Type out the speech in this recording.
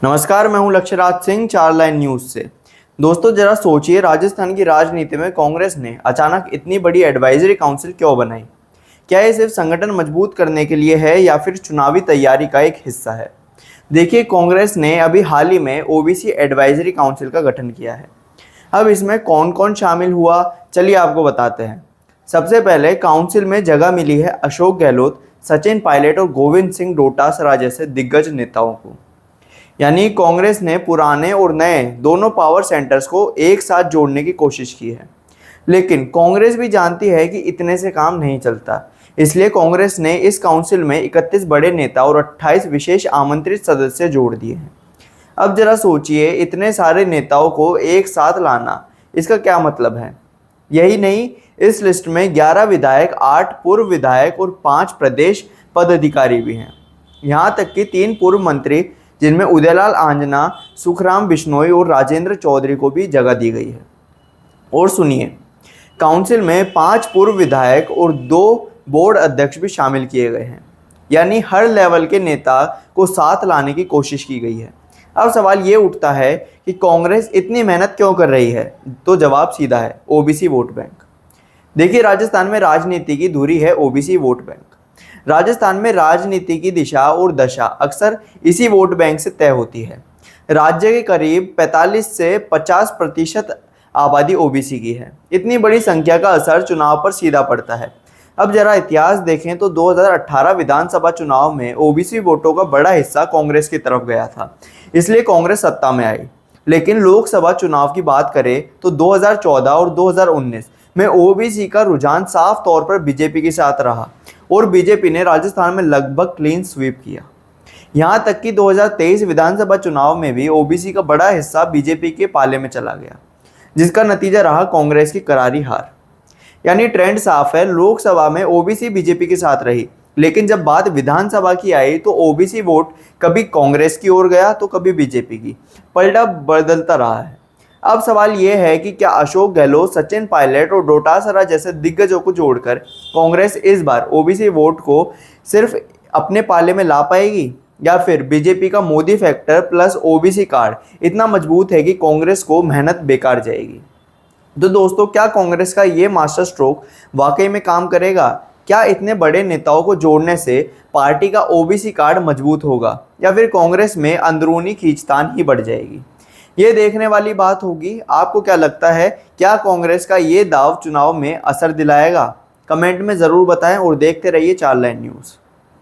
नमस्कार, मैं हूं लक्ष्यराज सिंह, चार लाइन न्यूज से। दोस्तों, जरा सोचिए, राजस्थान की राजनीति में कांग्रेस ने अचानक इतनी बड़ी एडवाइजरी काउंसिल क्यों बनाई? क्या ये सिर्फ संगठन मजबूत करने के लिए है या फिर चुनावी तैयारी का एक हिस्सा है? देखिए, कांग्रेस ने अभी हाल ही में ओबीसी एडवाइजरी काउंसिल का गठन किया है। अब इसमें कौन कौन शामिल हुआ, चलिए आपको बताते हैं। सबसे पहले काउंसिल में जगह मिली है अशोक गहलोत, सचिन पायलट और गोविंद सिंह डोटासरा जैसे दिग्गज नेताओं को। यानी कांग्रेस ने पुराने और नए दोनों पावर सेंटर्स को एक साथ जोड़ने की कोशिश की है। लेकिन कांग्रेस भी जानती है कि इतने से काम नहीं चलता। इसलिए कांग्रेस ने इस काउंसिल में 31 बड़े नेता और 28 विशेष आमंत्रित सदस्य जोड़ दिए हैं। अब जरा सोचिए, इतने सारे नेताओं को एक साथ लाना, इसका क्या मतलब है? यही नहीं, इस लिस्ट में 11 विधायक, 8 पूर्व विधायक और 5 प्रदेश पदाधिकारी भी हैं। यहाँ तक कि 3 पूर्व मंत्री, जिनमें उदयलाल आंजना, सुखराम बिश्नोई और राजेंद्र चौधरी को भी जगह दी गई है। और सुनिए, काउंसिल में 5 पूर्व विधायक और 2 बोर्ड अध्यक्ष भी शामिल किए गए हैं। यानी हर लेवल के नेता को साथ लाने की कोशिश की गई है। अब सवाल ये उठता है कि कांग्रेस इतनी मेहनत क्यों कर रही है? तो जवाब सीधा है, ओबीसी वोट बैंक। देखिए, राजस्थान में राजनीति की धुरी है ओबीसी वोट बैंक। राजस्थान में राजनीति की दिशा और दशा अक्सर इसी वोट बैंक से तय होती है। राज्य के करीब 45 से 50% आबादी ओबीसी की है। इतनी बड़ी संख्या का असर चुनाव पर सीधा पड़ता है। अब जरा इतिहास देखें तो 2018 विधानसभा चुनाव में ओबीसी वोटों का बड़ा हिस्सा कांग्रेस की तरफ गया था, इसलिए कांग्रेस सत्ता में आई। लेकिन लोकसभा चुनाव की बात करें तो 2014 और 2019 में ओबीसी का रुझान साफ तौर पर बीजेपी के साथ रहा और बीजेपी ने राजस्थान में लगभग क्लीन स्वीप किया। यहाँ तक कि 2023 विधानसभा चुनाव में भी ओबीसी का बड़ा हिस्सा बीजेपी के पाले में चला गया, जिसका नतीजा रहा कांग्रेस की करारी हार। यानी ट्रेंड साफ है, लोकसभा में ओबीसी बीजेपी के साथ रही, लेकिन जब बात विधानसभा की आई तो ओबीसी वोट कभी कांग्रेस की ओर गया तो कभी बीजेपी की। पलटा बदलता रहा है। अब सवाल यह है कि क्या अशोक गहलोत, सचिन पायलट और डोटासरा जैसे दिग्गजों को जोड़कर कांग्रेस इस बार ओबीसी वोट को सिर्फ अपने पाले में ला पाएगी, या फिर बीजेपी का Modi factor plus OBC card इतना मजबूत है कि कांग्रेस को मेहनत बेकार जाएगी? तो दोस्तों, क्या कांग्रेस का ये मास्टर स्ट्रोक वाकई में काम करेगा? क्या इतने बड़े नेताओं को जोड़ने से पार्टी का ओबीसी कार्ड मजबूत होगा, या फिर कांग्रेस में अंदरूनी खींचतान ही बढ़ जाएगी? ये देखने वाली बात होगी। आपको क्या लगता है, क्या कांग्रेस का ये दाव चुनाव में असर दिलाएगा? कमेंट में ज़रूर बताएं और देखते रहिए चार लाइन न्यूज़।